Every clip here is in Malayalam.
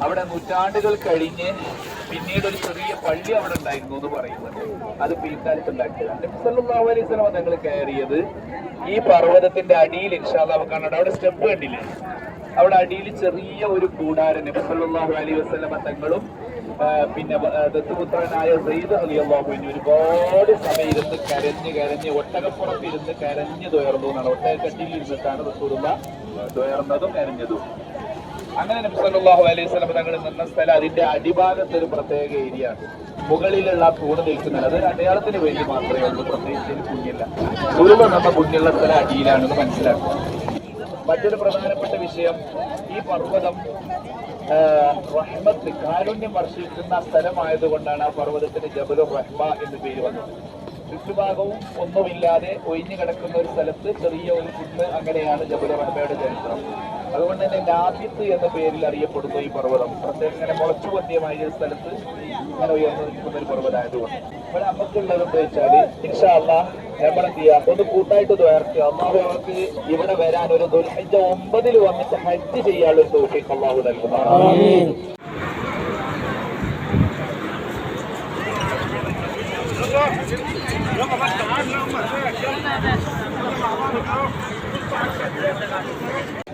അവിടെ നൂറ്റാണ്ടുകൾ കഴിഞ്ഞ് പിന്നീട് ഒരു ചെറിയ പള്ളി അവിടെ ഉണ്ടായിരുന്നു എന്ന് പറയുന്നത്. അത് പിൽക്കാലത്ത് ഉണ്ടാക്കിയതാണ്. നബി സല്ലല്ലാഹു അലൈഹി വസല്ലം തങ്ങൾ കയറിയത് ഈ പർവ്വതത്തിന്റെ അടിയിൽ. ഇൻഷാ അല്ലാഹ് കാണാം, അവിടെ സ്റ്റെപ്പ് കണ്ടില്ലേ? അവിടെ അടിയിൽ ചെറിയ ഒരു കൂടാരം നബി സല്ലല്ലാഹു അലൈഹി വസല്ലം തങ്ങളും പിന്നെ ദത്തുപുത്രനായ സയ്യിദ് റളിയല്ലാഹു അൻഹു ഒരുപാട് സമയം ഇരുന്ന് കരഞ്ഞ് ഒട്ടകപ്പുറത്ത് ഇരുന്ന് കരഞ്ഞു തുയർന്നു എന്നാണ്. ഒട്ടകക്കട്ടിയിൽ ഇരുന്നിട്ടാണ് റസൂലുള്ളാഹി തുയർന്നതും കരഞ്ഞതും. അങ്ങനെ നബി സല്ലല്ലാഹു അലൈഹി വസല്ലം തങ്ങൾ നിന്ന സ്ഥലം അതിന്റെ അടിഭാഗത്ത് ഒരു പ്രത്യേക ഏരിയ ആണ്. മുകളിലുള്ള തൂണ് നിൽക്കുന്നത് അത് അടയാളത്തിന് വേണ്ടി മാത്രമേ ഉള്ളൂ, പ്രത്യേകിച്ച് പുണ്യമില്ല. റസൂലുള്ളാഹി നമ്മ പുണ്യമുള്ള സ്ഥലം അടിയിലാണെന്ന് മനസ്സിലാക്കുക. മറ്റൊരു പ്രധാനപ്പെട്ട വിഷയം, ഈ പർവ്വതം റഹ്മത്ത് കാരുണ്യം വർഷിക്കുന്ന സ്ഥലമായതുകൊണ്ടാണ് ആ പർവ്വതത്തിന് ജബലുർ റഹ്മ എന്ന് പേര് വന്നത്. ചുറ്റുഭാഗവും ഒന്നുമില്ലാതെ ഒഴിഞ്ഞു കിടക്കുന്ന ഒരു സ്ഥലത്ത് ചെറിയ ഒരു കുന്ന്, അങ്ങനെയാണ് ജബലുർ റഹ്മയുടെ ചരിത്രം. അതുകൊണ്ട് തന്നെ ലാബിത്ത് എന്ന പേരിൽ അറിയപ്പെടുന്നു ഈ പർവ്വതം. പ്രത്യേകം ഇങ്ങനെ മുളച്ചു പൊന്തിയമായ ഒരു സ്ഥലത്ത് ഇങ്ങനെ ഉയർന്നു നിൽക്കുന്ന ഒരു പർവ്വതമായതുകൊണ്ട്. ഇവിടെ നമുക്കുള്ളതെന്ന് വെച്ചാല് ഇൻഷാ അല്ലാഹ് നമ്മളെന്ത് ചെയ്യാം, ഒന്ന് കൂട്ടായിട്ട് ദ്വാർക്കുക. അല്ലാഹു അവർക്ക് ഇവിടെ വരാൻ ഒരു ദുൽഹിജ്ജ 9 വന്നിട്ട് ഹജ്ജ് ചെയ്യാനുള്ള ഒരു തൗഫീഖ് അല്ലാഹു നൽകുന്നതാണ്.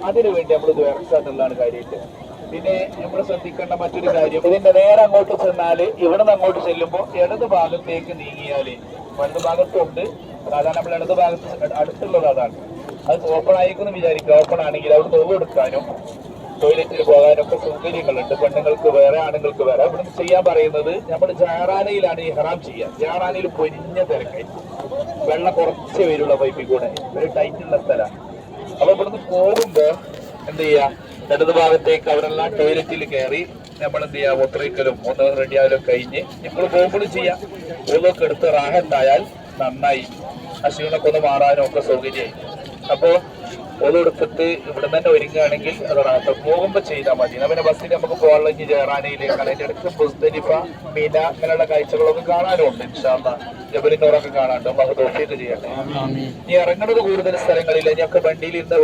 അതിനുവേണ്ടി നമ്മൾ ദ്വാർക്കുക എന്നുള്ളതാണ് കാര്യമായിട്ട്. പിന്നെ നമ്മൾ ശ്രദ്ധിക്കേണ്ട മറ്റൊരു കാര്യം, ഇതിന്റെ നേരെ അങ്ങോട്ട് ചെന്നാല് ഇവിടെ നിന്ന് അങ്ങോട്ട് ചെല്ലുമ്പോൾ ഇടത് ഭാഗത്തേക്ക് നീങ്ങിയാല്, വലതു ഭാഗത്തുണ്ട്, സാധാരണ നമ്മൾ ഇടത് ഭാഗത്ത് അടുത്തുള്ളത് അതാണ്. അത് ഓപ്പൺ ആയിക്കെന്ന് വിചാരിക്കുക. ഓപ്പൺ ആണെങ്കിൽ അവിടെ തൊഴിൽ എടുക്കാനും ടോയ്ലറ്റിൽ പോകാനും ഒക്കെ സൗകര്യങ്ങളുണ്ട്. പെണ്ണുങ്ങൾക്ക് വേറെ, ആണുങ്ങൾക്ക് വേറെ. ഇവിടെ ചെയ്യാൻ പറയുന്നത്, നമ്മൾ ജാറാനയിലാണ് ഈ ഹറാം ചെയ്യുക. ജാറാനയിൽ പൊരിഞ്ഞ തിരക്കായി, വെള്ളം കുറച്ച് പേരുള്ള പൈപ്പിൽ കൂടെ ഒരു ടൈറ്റുള്ള സ്ഥലമാണ്. അപ്പൊ ഇവിടുന്ന് പോകുമ്പോ എന്ത് ചെയ്യാ, ഇടത് ഭാഗത്തേക്ക് അവരെല്ലാം ടോയ്ലറ്റിൽ കയറി നമ്മൾ എന്ത് ചെയ്യാ, മൂത്രയിക്കലും ഒന്ന് റെഡിയാകലും കഴിഞ്ഞ് ഇപ്പോൾ പോകുമ്പോഴും ചെയ്യാം. ഓരോക്കെ എടുത്ത് റാഹത്തായാൽ നന്നായി, അശീണൊക്കെ ഒന്ന് മാറാനും ഒക്കെ സൗകര്യമായി. അപ്പോ ഓരോടുത്തിട്ട് ഇവിടെ തന്നെ ഒരുങ്ങുകയാണെങ്കിൽ അത് റാഹത്ത് പോകുമ്പോ ചെയ്താൽ മതി. പിന്നെ ബസ്സിൽ നമുക്ക് പോകാനുള്ള ഇനി ജയറാനയിലേക്ക്, അതിന്റെ ഇടയ്ക്ക് മുസ്ദലിഫ, മിന അങ്ങനെയുള്ള കാഴ്ചകളൊക്കെ കാണാനും ഉണ്ട്. ഇൻഷാ അല്ലാഹ് ജബലിനോറൊക്കെ കാണാനുണ്ട്. നമുക്ക് തൗഫീഖ് ചെയ്യട്ടെ. ഇനി ഇറങ്ങുന്നത് കൂടുതൽ സ്ഥലങ്ങളില്ല, ഇനിയൊക്കെ വണ്ടിയിലിരുന്ന്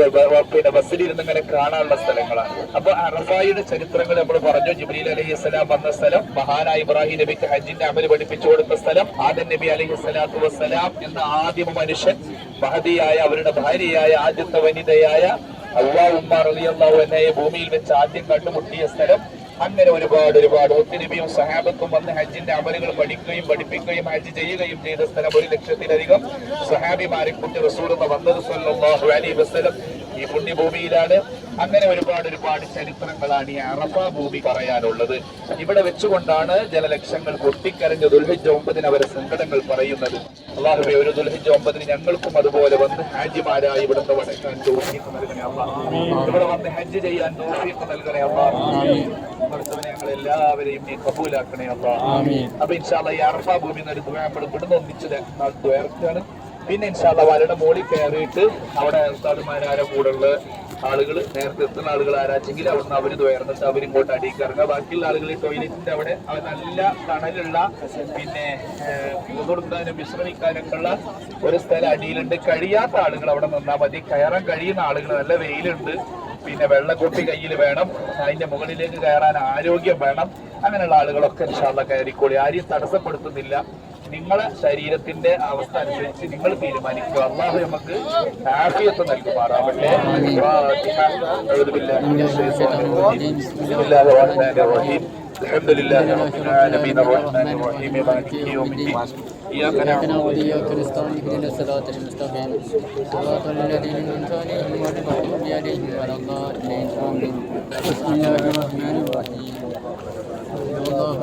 പിന്നെ ബസ്സിലിരുന്ന് ഇങ്ങനെ കാണാനുള്ള സ്ഥലങ്ങളാണ്. അപ്പൊ അറഫായുടെ ചരിത്രങ്ങൾ നമ്മൾ പറഞ്ഞു. ജിബ്രീൽ അലൈഹിസ്സലാം വന്ന സ്ഥലം, മഹാനായ ഇബ്രാഹിം നബിക്ക് ഹജ്ജിന്റെ അമല് പഠിപ്പിച്ചു കൊടുത്ത സ്ഥലം, ആദം നബി അലൈഹിസ്സലാത്തു വസ്സലാം എന്ന ആദിമ മനുഷ്യൻ, മഹദിയായ അവരുടെ ഭാര്യയായ ആദ്യത്തെ വനിതയായ ഹവ്വാ ഉമ്മ റളിയല്ലാഹു അൻഹയെ ഭൂമിയിൽ വെച്ച് ആദ്യം കണ്ടുമുട്ടിയ സ്ഥലം. അങ്ങനെ ഒരുപാട് ഒത്തിരിയും സഹാബത്തും വന്ന് ഹജ്ജിന്റെ അമലുകൾ പഠിക്കുകയും പഠിപ്പിക്കുകയും ഹജ്ജ് ചെയ്യുകയും ചെയ്ത സ്ഥലം. 1 ലക്ഷത്തിലധികം സഹാബിമാരെ കുട്ടി റസൂലുള്ളാഹി വന്നത് സ്വല്ലല്ലാഹു അലൈഹി വസല്ലം ഈ പുണ്യഭൂമിയിലാണ്. അങ്ങനെ ഒരുപാട് ചരിത്രങ്ങളാണ് ഈ അറഫ ഭൂമി പറയാനുള്ളത്. ഇവിടെ വെച്ചുകൊണ്ടാണ് ജനലക്ഷങ്ങൾ പൊട്ടിക്കരഞ്ഞ് ദുൽഹിജ്ജ 9 അവരെ സങ്കടങ്ങൾ പറയുന്നത്. അല്ലാഹുവേ, ഒരു ദുൽഹിജ്ജ 9 ഞങ്ങൾക്കും അതുപോലെ വന്ന് ഹാജിമാരായി ഇവിടുന്ന് വടക്കാൻ തൗഫീഖ് നൽകണേ അല്ലാഹ്. ഇവിടെ വന്ന് ഹജ്ജ് ചെയ്യാൻ തൗഫീഖ് നൽകണേ അല്ലാഹ്. ഞങ്ങൾ എല്ലാവരെയും നീ കബൂലാക്കണേ അല്ലാഹ്. അപ്പൊ ഇൻഷാ അല്ലാഹ് ഈ അറഫ ഭൂമി എന്നൊരു ദുആ ഇവിടുന്ന് ഒന്നിച്ച് ദ്വാരക്കാണ്. പിന്നെ ഇൻഷാ അല്ലാഹ് വലയുടെ മുകളിൽ കയറിയിട്ട് അവിടെ ഉസ്താദുമാരാരെ കൂടെയുള്ള ആളുകൾ, നേരത്തെ എത്തുന്ന ആളുകൾ ആരാച്ചെങ്കിൽ അവിടുന്ന് അവര് ദ്വാരന്നിട്ട് അവരിങ്ങോട്ട് അടിയിലേക്ക് ഇറങ്ങുക. ബാക്കിയുള്ള ആളുകൾ ഈ ടോയ്ലറ്റിന്റെ അവിടെ നല്ല തണലുള്ള പിന്നെ കൊടുക്കാനും വിശ്രമിക്കാനൊക്കെ ഉള്ള ഒരു സ്ഥലം അടിയിലുണ്ട്. കഴിയാത്ത ആളുകൾ അവിടെ നിന്നാൽ മതി. കയറാൻ കഴിയുന്ന ആളുകൾ, നല്ല വെയിലുണ്ട്, പിന്നെ വെള്ളക്കൊട്ടി കയ്യിൽ വേണം, അതിന്റെ മുകളിലേക്ക് കയറാൻ ആരോഗ്യം വേണം. അങ്ങനെയുള്ള ആളുകളൊക്കെ ഇൻഷാ അല്ലാഹ് കയറിക്കോളി. ആരെയും തടസ്സപ്പെടുത്തുന്നില്ല. നിങ്ങളെ ശരീരത്തിന്റെ അവസ്ഥ അനുസരിച്ച് നിങ്ങൾ തീരുമാനിക്കുക. അല്ലാഹു നമുക്ക് ആഫിയത്ത് നൽകുമാറാവട്ടെ. الحمد لله رب العالمين الرحمن الرحيم مالك يوم الدين إياك نعبد وإياك نستعين اهدنا الصراط المستقيم صراط الذين أنعمت عليهم غير المغضوب عليهم ولا الضالين آمين. بسم الله الرحمن الرحيم. الله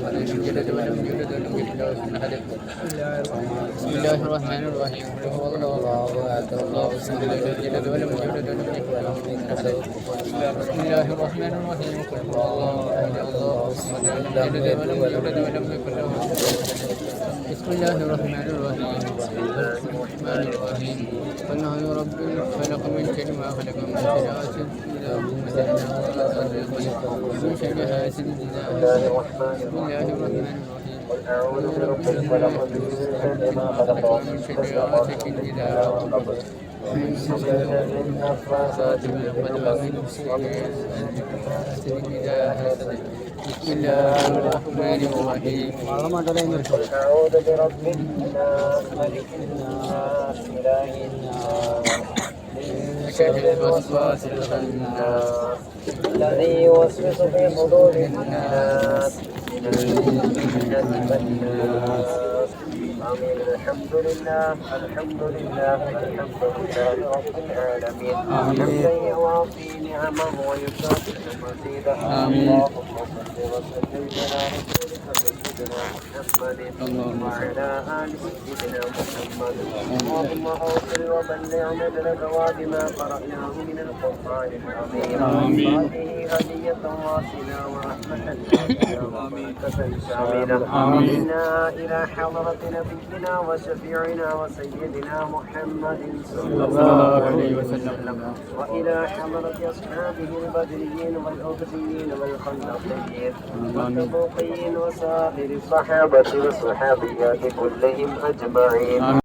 ولم يولد ولم يكن له كفوا أحد. بسم الله الرحمن الرحيم. قل هو الله أحد الله الصمد لم يلد ولم يولد ولم يكن له كفوا أحد. بسم الله الرحمن الرحيم. قل هو الله أحد الله الصمد لم يلد ولم يولد ولم يكن له كفوا أحد. بسم الله الرحمن الرحيم. بسم الله الرحمن الرحيم. قل أعوذ برب الفلق من شر ما خلق من شر غاسق إذا وقب ومن شر حاسد إذا حسد. بسم الله الرحمن الرحيم. قل أعوذ برب الفلق من شر ما خلق ومن شر غاسق إذا وقب من شر النفاثات في العقد بسم الله الرحمن الرحيم أعوذ برب الناس ملك الناس إله الناس من شر الوسواس الخناس الذي يوسوس في صدور الناس من الجنة والناس آمين. الحمد لله الحمد لله الحمد لله رب العالمين حمدا يوافي نعمه ويكافئ مزيده. اللهم صل وسلم على رسولك سيدنا محمد وعلى آل سيدنا محمد. اللهم أوصل وبلغ مدلك وادما قرأناه من القرآن العظيم. هذه هدية واصلة ورحمة وبركة شاملة منا إلى حضرة نبينا وشفيعنا وسيدنا محمد صلى الله عليه وسلم وإلى حضرة أصحابه البدريين والأوفيين والخلقيين والتبوقيين وسائر الصحابة والصحابيات كلهم أجمعين.